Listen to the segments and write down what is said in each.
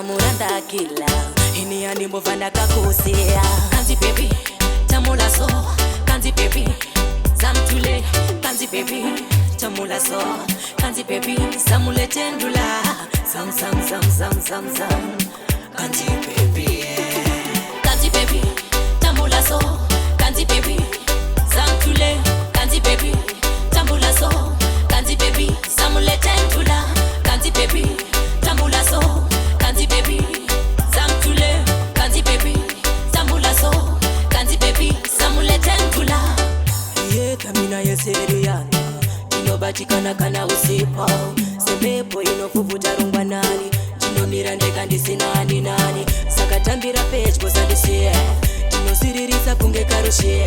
Muranda kila ini ani movana kakosea kanzi baby tamula so kanzi baby zamtule kanzi baby tamula so kanzi baby samule tendula sam kanzi baby kanzi baby tamula so kanzi baby zamtule kanzi baby tamula so kanzi baby samule tendula kanzi baby tamula so kanzi baby zamtule kanzi baby tambula so kanzi baby samule tendula ye kamina yeseria inobatikana kana usipo sebepo inofuvuta rungwa nani tinomira ndeka ndisinani nani sakatambira pedyo sandisiye tinosiririza kunge karushiye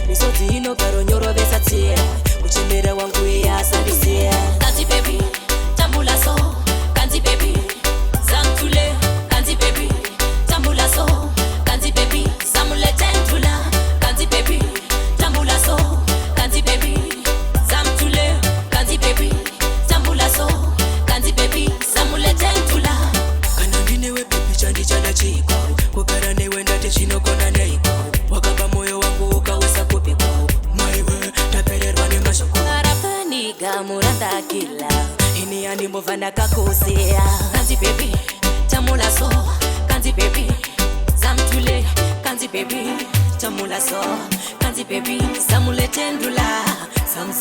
misodzi inogaronyorovesa tsiye kuchemera wangu iya sandisiye kanzi baby tambula so kanzi baby zamtule kanzi baby tambula so kanzi baby samule tendula kanzi baby tambula so kanzi baby zamtule kanzi baby tambula so kanzi baby samule tendula kana ndinewe baby chandichana chiko kugara newe ndate chinogona neiko wakaba moyo wangu ukawesa kupiko maiwe tapererwa nemashoko arapaniga muranda kila ini ani movana kakosea kanzi baby tamula so kanzi baby zamtule kanzi baby tamula so kanzi baby samule tendula sam